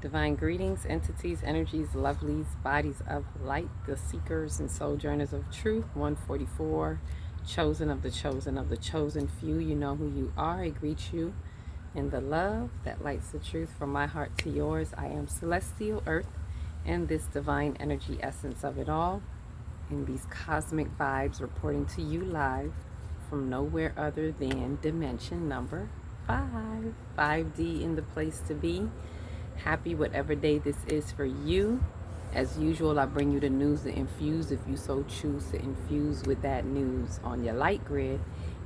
Divine greetings, entities, energies, lovelies, bodies of light, the seekers and sojourners of truth. 144, chosen of the chosen of the chosen few. You know who you are. I greet you in the love that lights the truth from my heart to yours. I am celestial earth and this divine energy essence of it all. In these cosmic vibes reporting to you live from nowhere other than dimension number 5. 5D in the place to be. Happy whatever day this is for you. As usual, I bring you the news to infuse if you so choose to infuse with that news on your light grid.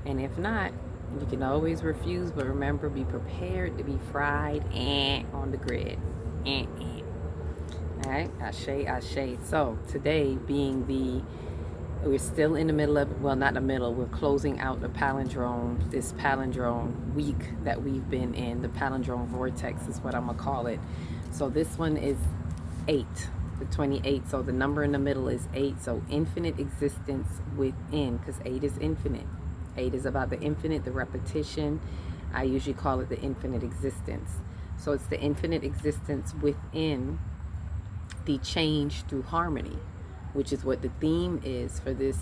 And if not, you can always refuse, but remember, be prepared to be fried and on the grid. All right, ashe. So today being we're still in the middle of, well, not the middle, we're closing out the palindrome, this palindrome week that we've been in. The palindrome vortex is what I'm gonna call it. So this one is 8, the 28. So the number in the middle is 8. So infinite existence within, because 8 is infinite. 8 is about the infinite, the repetition. I usually call it the infinite existence. So it's the infinite existence within the change through harmony, which is what the theme is for this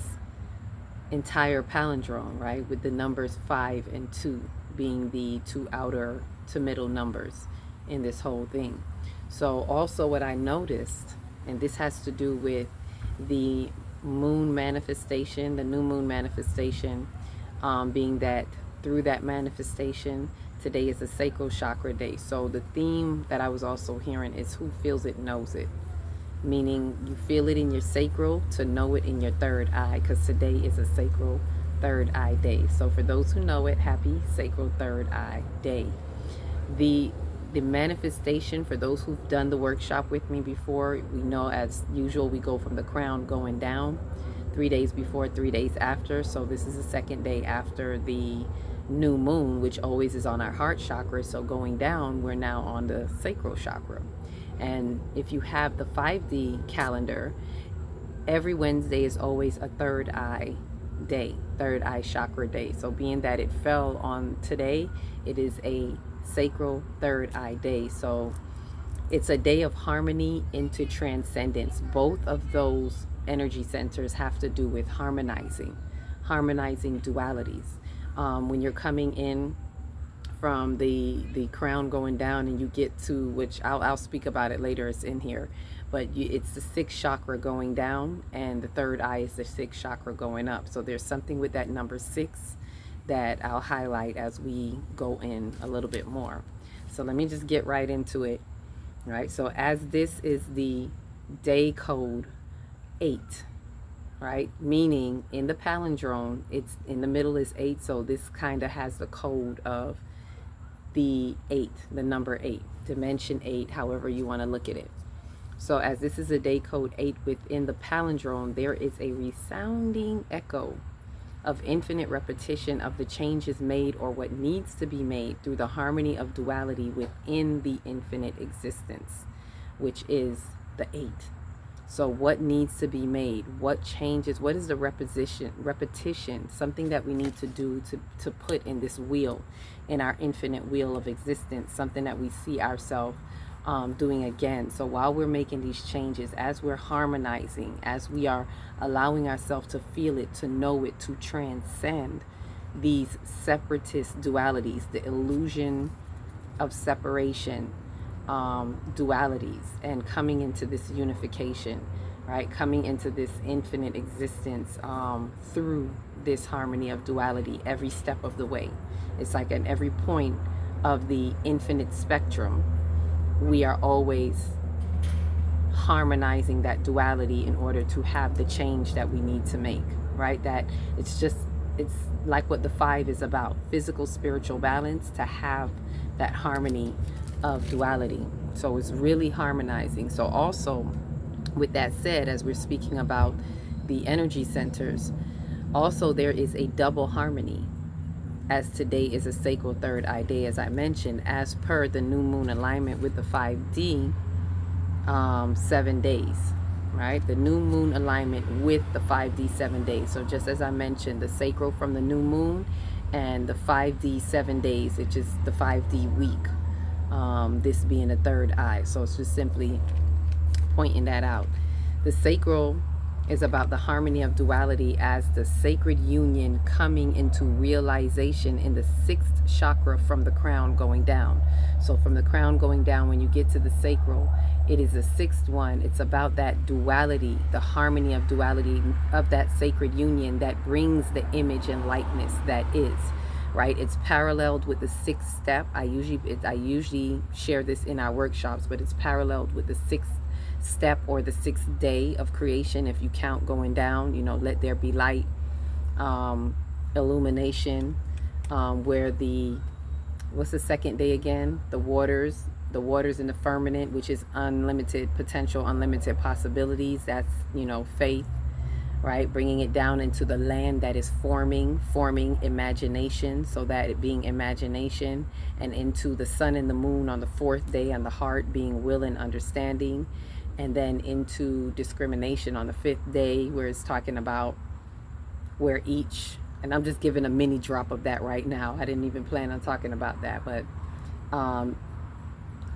entire palindrome, right? With the numbers 5 and 2 being the two outer to middle numbers in this whole thing. So also what I noticed, and this has to do with the moon manifestation, the new moon manifestation, being that through that manifestation, today is a sacral chakra day. So the theme that I was also hearing is who feels it knows it. Meaning you feel it in your sacral to know it in your third eye, because today is a sacral third eye day. So for those who know it, happy sacral third eye day. The manifestation, for those who've done the workshop with me before, we know as usual we go from the crown going down 3 days before, 3 days after. So this is the second day after the new moon, which always is on our heart chakra. So going down, we're now on the sacral chakra. And if you have the 5D calendar, every Wednesday is always a third eye day, third eye chakra day. So being that it fell on today, it is a sacral third eye day. So it's a day of harmony into transcendence. Both of those energy centers have to do with harmonizing dualities. When you're coming in from the crown going down and you get to, which I'll speak about it later, it's in here, but it's the 6th chakra going down and the third eye is the 6th chakra going up. So there's something with that number 6 that I'll highlight as we go in a little bit more. So let me just get right into it. Right, so as this is the day code 8, right, meaning in the palindrome, it's in the middle is 8, so this kind of has the code of the 8, the number 8, dimension 8, however you want to look at it. So as this is a day code 8 within the palindrome, there is a resounding echo of infinite repetition of the changes made or what needs to be made through the harmony of duality within the infinite existence, which is the 8. So what needs to be made? What changes? What is the repetition, something that we need to do to put in this wheel, in our infinite wheel of existence, something that we see ourselves doing again. So while we're making these changes, as we're harmonizing, as we are allowing ourselves to feel it, to know it, to transcend these separatist dualities, the illusion of separation, dualities, and coming into this unification, right? Coming into this infinite existence through this harmony of duality every step of the way. It's like at every point of the infinite spectrum, we are always harmonizing that duality in order to have the change that we need to make, right? That it's like what the 5 is about, physical, spiritual balance, to have that harmony of duality. So it's really harmonizing. So also with that said, as we're speaking about the energy centers, also there is a double harmony, as today is a sacral third eye day, as I mentioned, as per the new moon alignment with the 5D, 7 days, right? The new moon alignment with the 5D 7 days. So just as I mentioned, the sacral from the new moon and the 5D 7 days, which is the 5D week. this being a third eye. So it's just simply pointing that out. The sacral is about the harmony of duality as the sacred union coming into realization in the sixth chakra from the crown going down. So from the crown going down, when you get to the sacral, it is the sixth one. It's about that duality, the harmony of duality of that sacred union that brings the image and likeness that is, right? It's paralleled with the sixth step. I usually share this in our workshops, but it's paralleled with the sixth step or the sixth day of creation. If you count going down, let there be light, illumination, where what's the second day again? The waters in the firmament, which is unlimited potential, unlimited possibilities. That's, faith, right? Bringing it down into the land that is forming imagination, so that it being imagination, and into the sun and the moon on the fourth day, on the heart being will and understanding, and then into discrimination on the fifth day, where it's talking about where each, and I'm just giving a mini drop of that right now. I didn't even plan on talking about that, but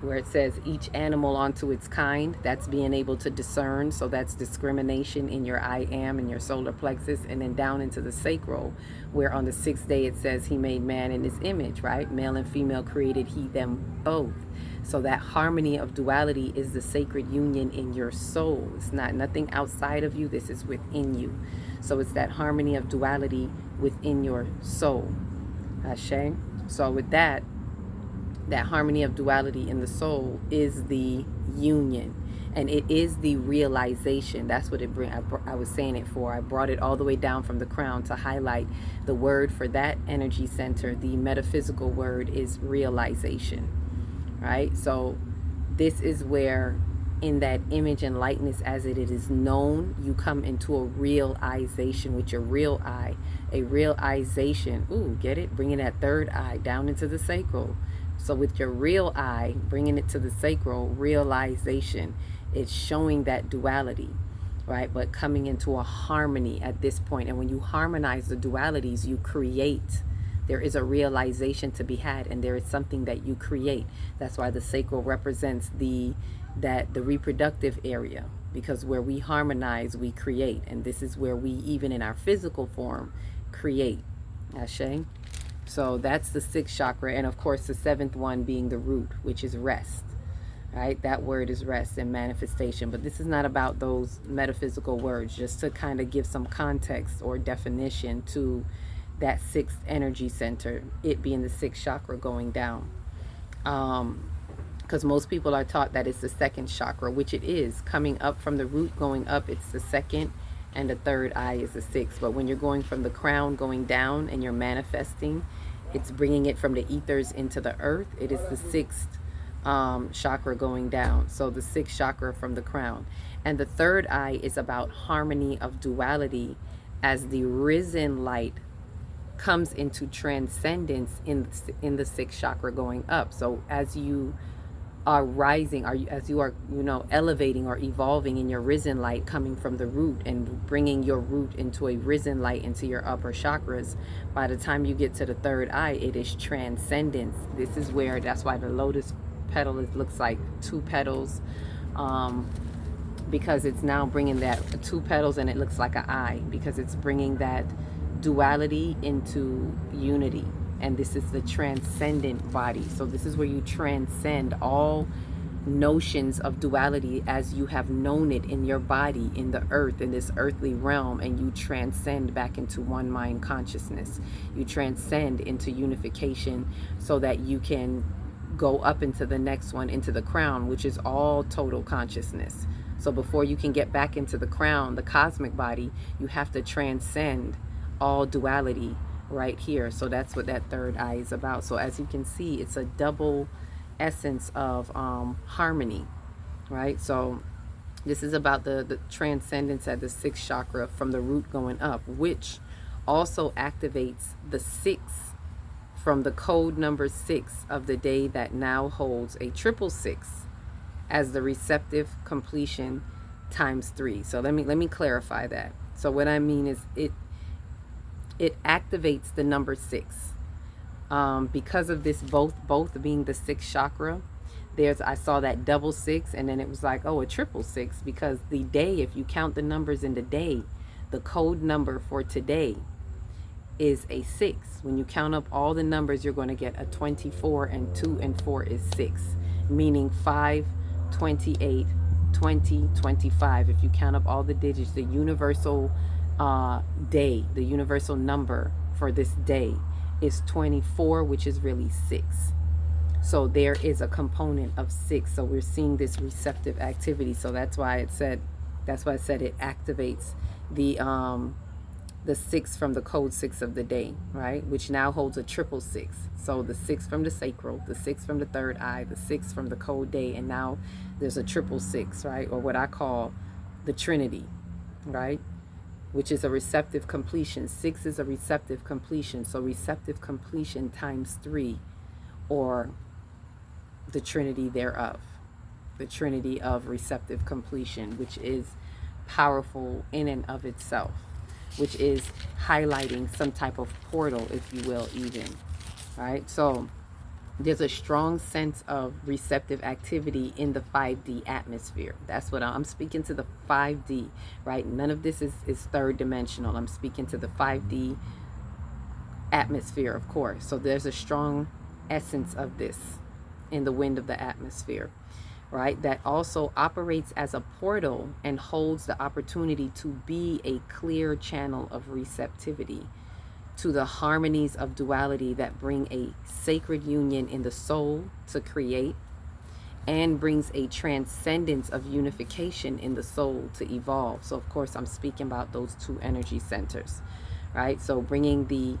where it says each animal onto its kind, that's being able to discern. So that's discrimination in your I am and your solar plexus. And then down into the sacral, where on the sixth day it says he made man in his image, right? Male and female created he them both. So that harmony of duality is the sacred union in your soul. It's not nothing outside of you. This is within you. So it's that harmony of duality within your soul. Ashe. So with that harmony of duality in the soul is the union, and it is the realization. That's what it brings. I was saying it for. I brought it all the way down from the crown to highlight the word for that energy center. The metaphysical word is realization, right? So this is where, in that image and likeness as it is known, you come into a realization with your real eye. A realization. Ooh, get it? Bringing that third eye down into the sacral. So with your real eye, bringing it to the sacral, realization, it's showing that duality, right? But coming into a harmony at this point. And when you harmonize the dualities, you create. There is a realization to be had, and there is something that you create. That's why the sacral represents the reproductive area, because where we harmonize, we create. And this is where we, even in our physical form, create. Ashe? So that's the sixth chakra, and of course the seventh one being the root, which is rest, right? That word is rest and manifestation. But this is not about those metaphysical words, just to kind of give some context or definition to that sixth energy center, it being the sixth chakra going down. Because most people are taught that it's the second chakra, which it is. Coming up from the root going up, it's the second, and the third eye is the sixth. But when you're going from the crown going down and you're manifesting, it's bringing it from the ethers into the earth. It is the sixth chakra going down. So the sixth chakra from the crown. And the third eye is about harmony of duality as the risen light comes into transcendence in the sixth chakra going up. So as you are rising, as you are, elevating or evolving in your risen light, coming from the root and bringing your root into a risen light into your upper chakras, by the time you get to the third eye, it is transcendence. This is where, that's why the lotus petal looks like two petals, because it's now bringing that two petals, and it looks like an eye, because it's bringing that duality into unity. And this is the transcendent body. So this is where you transcend all notions of duality as you have known it in your body, in the earth, in this earthly realm, and you transcend back into one mind consciousness. You transcend into unification so that you can go up into the next one, into the crown, which is all total consciousness. So before you can get back into the crown, the cosmic body, you have to transcend all duality right here. So that's what that third eye is about. So as you can see, it's a double essence of harmony, right? So this is about the transcendence at the sixth chakra from the root going up, which also activates the six from the code number 6 of the day that now holds a 666 as the receptive completion times 3. So let me clarify that. So what I mean is it activates the number 6 Because of this, both being the sixth chakra, I saw that double six, and then it was like, oh, a triple six, because the day, if you count the numbers in the day, the code number for today is a 6. When you count up all the numbers, you're going to get a 24, and 2 and 4 is 6, meaning 5, 28, 20, 25. If you count up all the digits, the universal day, the universal number for this day is 24, which is really 6. So there is a component of 6. So we're seeing this receptive activity. So that's why I said it activates the 6 from the code 6 of the day, right? Which now holds a triple 6. So the 6 from the sacral, the 6 from the third eye, the 6 from the code day, and now there's a triple 6, right? Or what I call the Trinity, right? Which is a receptive completion. 6 is a receptive completion. So receptive completion times 3, or the Trinity thereof. The Trinity of receptive completion, which is powerful in and of itself, which is highlighting some type of portal, if you will, even, right? So there's a strong sense of receptive activity in the 5D atmosphere. That's what I'm speaking to, the 5D, right? None of this is third dimensional. I'm speaking to the 5D atmosphere, of course. So there's a strong essence of this in the wind of the atmosphere, right? That also operates as a portal and holds the opportunity to be a clear channel of receptivity to the harmonies of duality that bring a sacred union in the soul to create, and brings a transcendence of unification in the soul to evolve. So of course I'm speaking about those two energy centers, right? So bringing the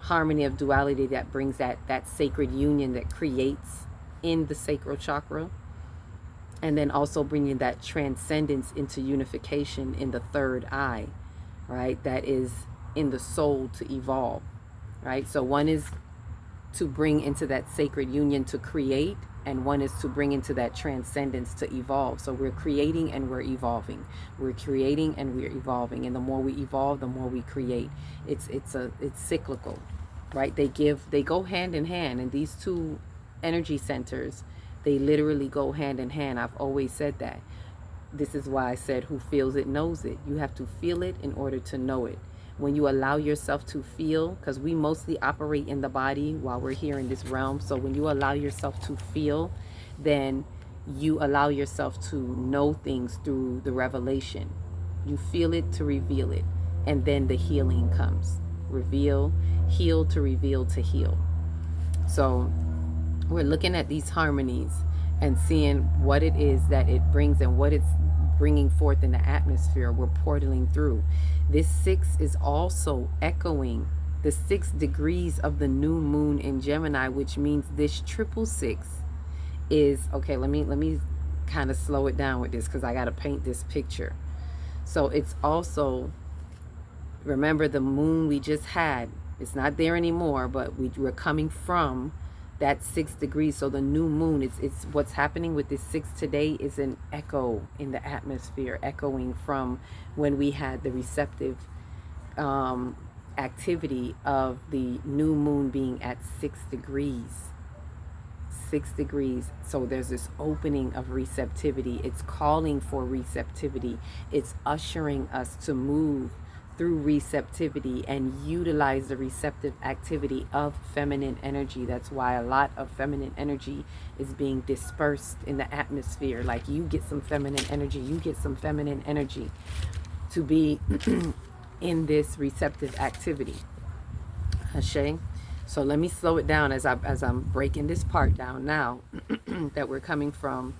harmony of duality that brings that sacred union that creates in the sacral chakra, and then also bringing that transcendence into unification in the third eye, right? That is in the soul to evolve, right? So one is to bring into that sacred union to create, and one is to bring into that transcendence to evolve. So we're creating and we're evolving. We're creating and we're evolving, and the more we evolve, the more we create. It's cyclical, right? They go hand in hand, and these two energy centers, they literally go hand in hand. I've always said that. This is why I said, who feels it knows it. You have to feel it in order to know it. When you allow yourself to feel, because we mostly operate in the body while we're here in this realm, so when you allow yourself to feel, then you allow yourself to know things through the revelation. You feel it to reveal it, and then the healing comes. Reveal, heal to reveal to heal. So we're looking at these harmonies and seeing what it is that it brings and what it's bringing forth in the atmosphere. We're portaling through. This 6 is also echoing the 6 degrees of the new moon in Gemini, which means this triple 6 is, okay, let me kind of slow it down with this, because I got to paint this picture. So it's also, remember the moon we just had, it's not there anymore, but we're coming from that 6 degrees. So the new moon, it's what's happening with this 6 today is an echo in the atmosphere, echoing from when we had the receptive activity of the new moon being at 6 degrees. 6 degrees. So there's this opening of receptivity. It's calling for receptivity. It's ushering us to move through receptivity and utilize the receptive activity of feminine energy. That's why a lot of feminine energy is being dispersed in the atmosphere. Like, you get some feminine energy, you get some feminine energy to be in this receptive activity. Ashe? So let me slow it down as I'm breaking this part down now that we're coming from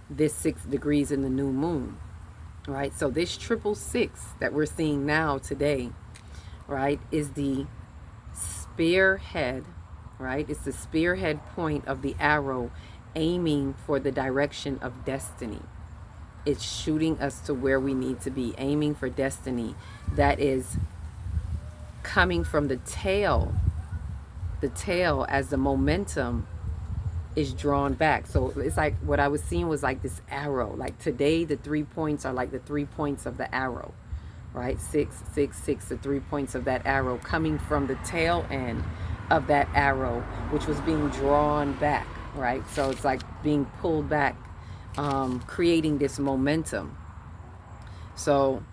this 6 degrees in the new moon. Right, so this triple 6 that we're seeing now today, right, is the spearhead, right? It's the spearhead point of the arrow aiming for the direction of destiny. It's shooting us to where we need to be, aiming for destiny. That is coming from the tail as the momentum is drawn back. So it's like what I was seeing was like this arrow. Like today, the 3 points are like the 3 points of the arrow, right? 6, 6, 6, the 3 points of that arrow coming from the tail end of that arrow, which was being drawn back, right? So it's like being pulled back, creating this momentum. So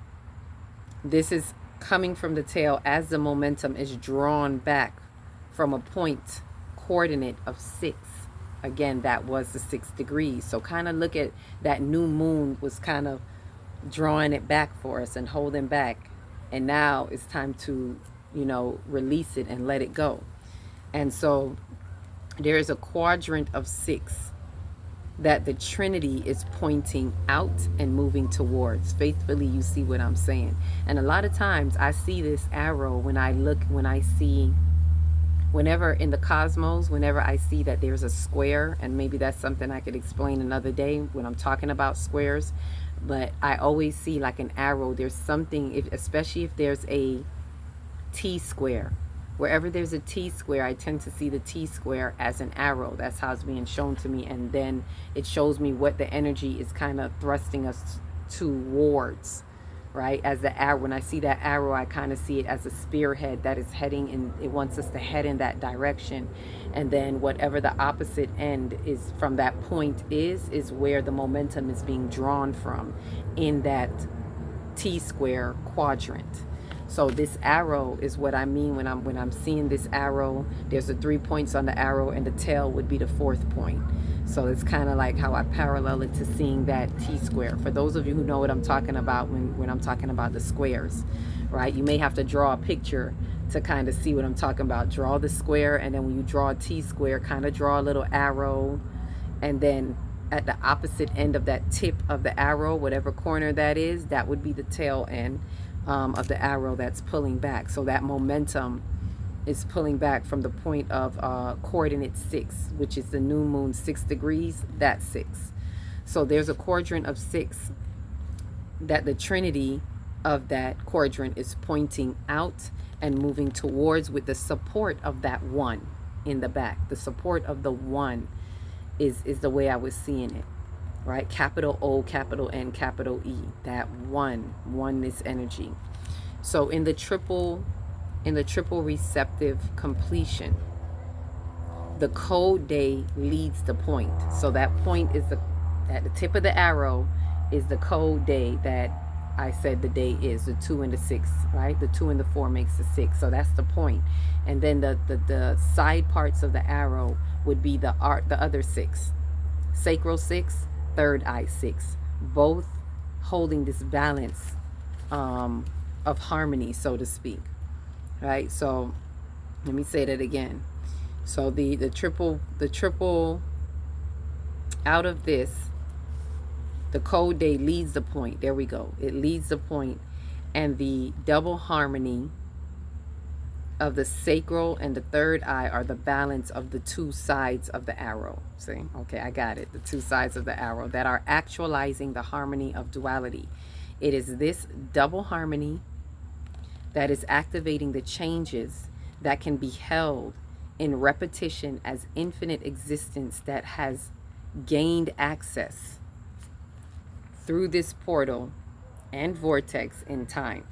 this is coming from the tail as the momentum is drawn back from a point coordinate of 6. Again, that was the 6 degrees. So kind of look at that new moon was kind of drawing it back for us and holding back. And now it's time to, release it and let it go. And so there is a quadrant of 6 that the Trinity is pointing out and moving towards. Faithfully, you see what I'm saying. And a lot of times I see this arrow whenever in the cosmos, whenever I see that there's a square, and maybe that's something I could explain another day when I'm talking about squares, but I always see like an arrow. There's something, especially if there's a T square. Wherever there's a T square, I tend to see the T square as an arrow. That's how it's being shown to me. And then it shows me what the energy is kind of thrusting us towards, right? As the arrow, when I see that arrow, I kind of see it as a spearhead that is heading in. It wants us to head in that direction. And then whatever the opposite end is from that point is where the momentum is being drawn from in that T square quadrant. So this arrow is what I mean when I'm seeing this arrow. There's the 3 points on the arrow, and the tail would be the 4th point. So it's kind of like how I parallel it to seeing that T square. For those of you who know what I'm talking about when I'm talking about the squares, right? You may have to draw a picture to kind of see what I'm talking about. Draw the square, and then when you draw a T square, kind of draw a little arrow, and then at the opposite end of that tip of the arrow, whatever corner that is, that would be the tail end of the arrow that's pulling back. So that momentum is pulling back from the point of coordinate 6, which is the new moon 6 degrees, that's 6. So there's a quadrant of 6 that the Trinity of that quadrant is pointing out and moving towards, with the support of that 1 in the back. The support of the 1 is the way I was seeing it, right? Capital O, capital N, capital E, that oneness energy. So in the triple receptive completion, the code day leads the point. So that point is at the tip of the arrow is the code day that I said the day is, the 2 and the 6, right? The 2 and the 4 makes the 6. So that's the point. And then the side parts of the arrow would be the other 6. Sacral 6, third eye 6, both holding this balance of harmony, so to speak, right? So let me say that again. So the triple out of this, the code day leads the point. There we go. It leads the point, and the double harmony of the sacral and the third eye are the balance of the 2 sides of the arrow. See? Okay, I got it. The 2 sides of the arrow that are actualizing the harmony of duality. It is this double harmony that is activating the changes that can be held in repetition as infinite existence that has gained access through this portal and vortex in time.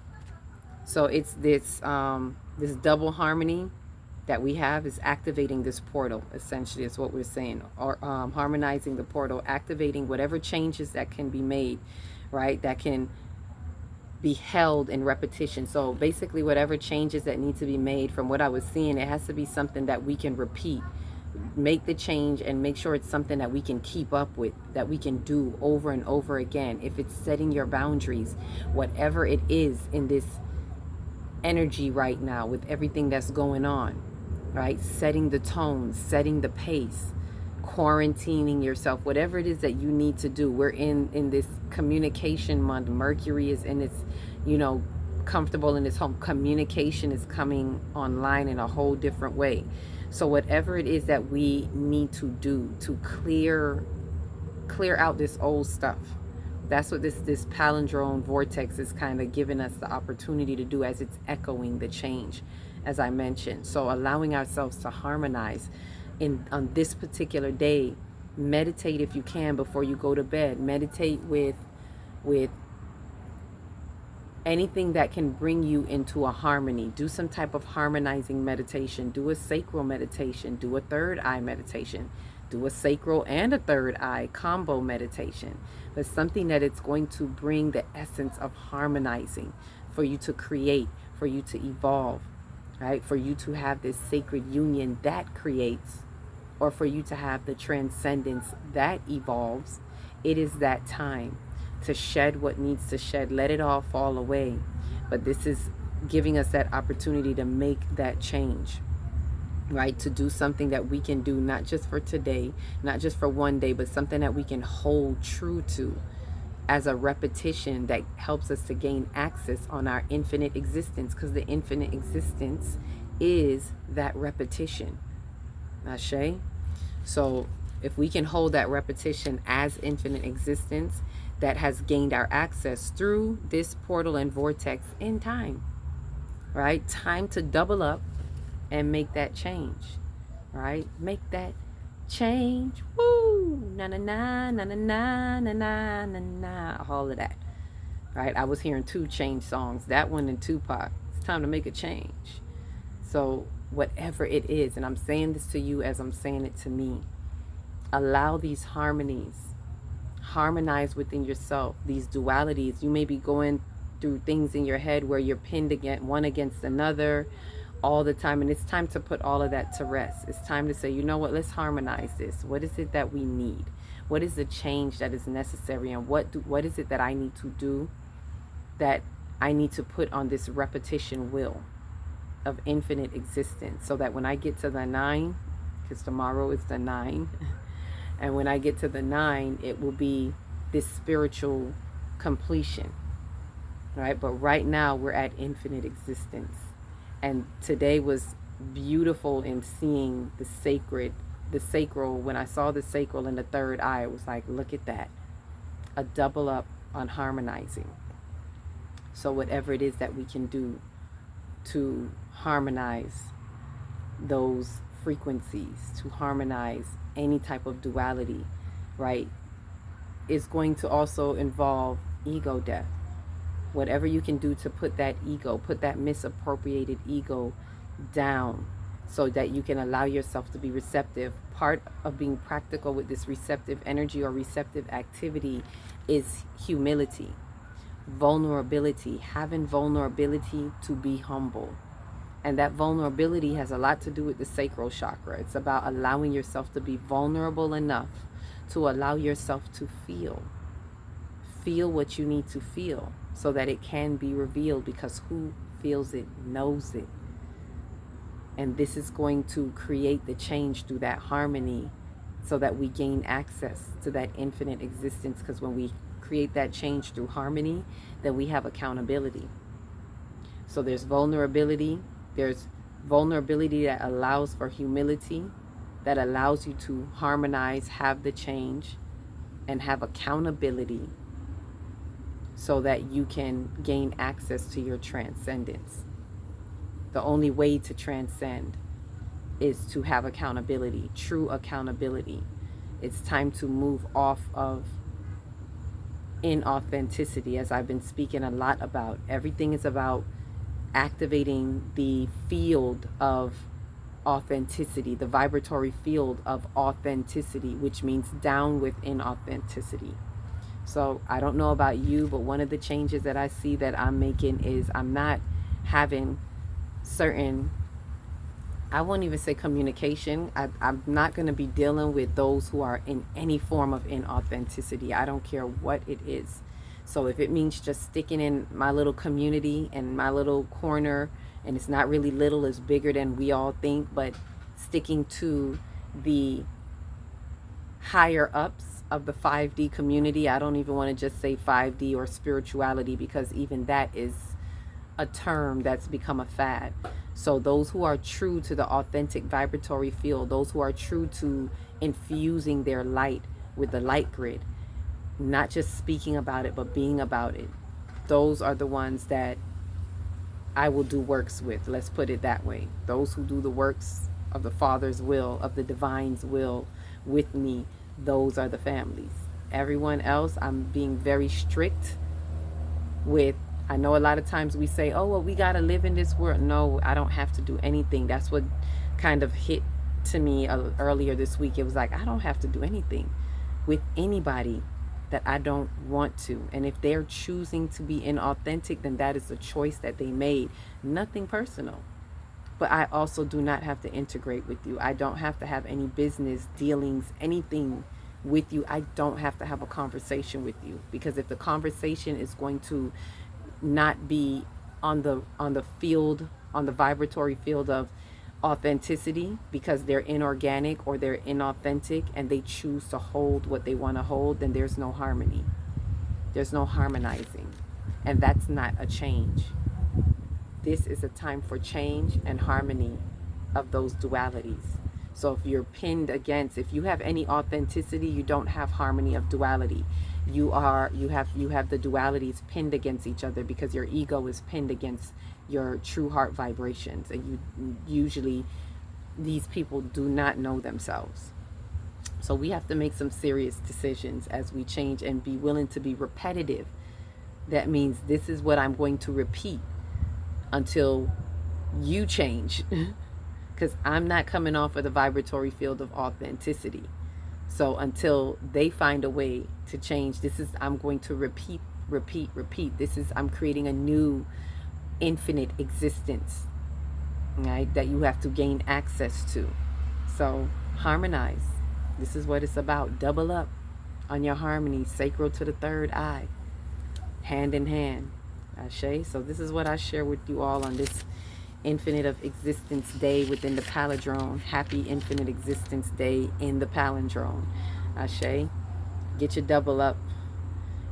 So it's this this double harmony that we have is activating this portal, essentially, is what we're saying, or harmonizing the portal, activating whatever changes that can be made, right, that can be held in repetition. So basically whatever changes that need to be made, from what I was seeing, it has to be something that we can repeat, make the change, and make sure it's something that we can keep up with, that we can do over and over again. If it's setting your boundaries, whatever it is in this energy right now with everything that's going on, right? Setting the tone, setting the pace, quarantining yourself, whatever it is that you need to do. We're in this communication month. Mercury is in its, comfortable in its home. Communication is coming online in a whole different way. So whatever it is that we need to do to clear out this old stuff, that's what this palindrome vortex is kind of giving us the opportunity to do, as it's echoing the change, as I mentioned. So allowing ourselves to harmonize on this particular day. Meditate if you can before you go to bed. Meditate with anything that can bring you into a harmony. Do some type of harmonizing meditation. Do a sacral meditation. Do a third eye meditation. Do a sacral and a third eye combo meditation. But something that it's going to bring the essence of harmonizing, for you to create, for you to evolve, right? For you to have this sacred union that creates, or for you to have the transcendence that evolves. It is that time to shed what needs to shed. Let it all fall away. But this is giving us that opportunity to make that change, right? To do something that we can do, not just for today, not just for one day, but something that we can hold true to as a repetition that helps us to gain access on our infinite existence, because the infinite existence is that repetition. Ashe? So if we can hold that repetition as infinite existence that has gained our access through this portal and vortex in time, right? Time to double up and make that change, right? Make that change. Woo! Na na na na na na na na na na. All of that, right? I was hearing 2 Chainz songs, that one and Tupac. It's time to make a change. So whatever it is, and I'm saying this to you as I'm saying it to me, allow these harmonies. Harmonize within yourself. These dualities. You may be going through things in your head where you're pinned against one against another all the time, and it's time to put all of that to rest. It's time to say, you know what, let's harmonize this. What is it that we need? What is the change that is necessary, and what is it that I need to do, that I need to put on this repetition wheel of infinite existence, so that when I get to the 9, because tomorrow is the 9, and when I get to the 9, it will be this spiritual completion, right? But right now we're at infinite existence. And today was beautiful in seeing the sacral. When I saw the sacral in the third eye, it was like, look at that. A double up on harmonizing. So whatever it is that we can do to harmonize those frequencies, to harmonize any type of duality, right, is going to also involve ego death. Whatever you can do to put that ego, put that misappropriated ego down, so that you can allow yourself to be receptive. Part of being practical with this receptive energy or receptive activity is humility, vulnerability, having vulnerability to be humble. And that vulnerability has a lot to do with the sacral chakra. It's about allowing yourself to be vulnerable enough to allow yourself to feel what you need to feel, so that it can be revealed, because who feels it knows it. And this is going to create the change through that harmony, so that we gain access to that infinite existence. Because when we create that change through harmony, then we have accountability. So there's vulnerability. There's vulnerability that allows for humility, that allows you to harmonize, have the change, and have accountability, so that you can gain access to your transcendence. The only way to transcend is to have accountability, true accountability. It's time to move off of inauthenticity, as I've been speaking a lot about. Everything is about activating the field of authenticity, the vibratory field of authenticity, which means down with inauthenticity. So I don't know about you, but one of the changes that I see that I'm making is I'm not having certain, I won't even say communication. I'm not going to be dealing with those who are in any form of inauthenticity. I don't care what it is. So if it means just sticking in my little community and my little corner, and it's not really little, it's bigger than we all think, but sticking to the higher ups of the 5D community. I don't even want to just say 5D or spirituality, because even that is a term that's become a fad. So those who are true to the authentic vibratory field, those who are true to infusing their light with the light grid, not just speaking about it, but being about it, those are the ones that I will do works with. Let's put it that way. Those who do the works of the Father's will, of the Divine's will with me, those are the families. Everyone else, I'm being very strict with I know a lot of times we say, oh, well, we got to live in this world. No, I don't have to do anything. That's what kind of hit to me earlier this week. It was like, I don't have to do anything with anybody that I don't want to. And if they're choosing to be inauthentic, then that is a choice that they made. Nothing personal. But I also do not have to integrate with you. I don't have to have any business dealings, anything with you. I don't have to have a conversation with you, because if the conversation is going to not be on the field, on the vibratory field of authenticity, because they're inorganic or they're inauthentic and they choose to hold what they want to hold, then there's no harmony. There's no harmonizing. And that's not a change. This is a time for change and harmony of those dualities. So if you're pinned against, if you have any authenticity, you don't have harmony of duality. You have the dualities pinned against each other, because your ego is pinned against your true heart vibrations. And you usually, these people do not know themselves. So we have to make some serious decisions as we change, and be willing to be repetitive. That means this is what I'm going to repeat until you change. Because I'm not coming off of the vibratory field of authenticity. So until they find a way to change, I'm going to repeat. I'm creating a new infinite existence, right? That you have to gain access to. So harmonize. This is what it's about. Double up on your harmony, sacral to the third eye, hand in hand. Ashe. So this is what I share with you all on this Infinite of Existence Day within the Palendrone. Happy Infinite Existence Day in the Palendrone. Ashe. Get your double up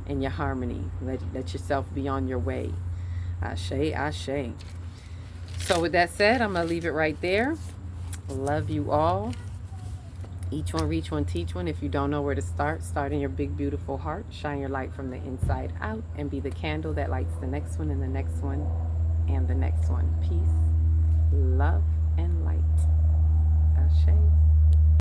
in your harmony. Let yourself be on your way. Ashe, ashe. So with that said, I'm going to leave it right there. Love you all. Each one, reach one, teach one. If you don't know where to start in your big, beautiful heart. Shine your light from the inside out, and be the candle that lights the next one, and the next one, and the next one. Peace, love,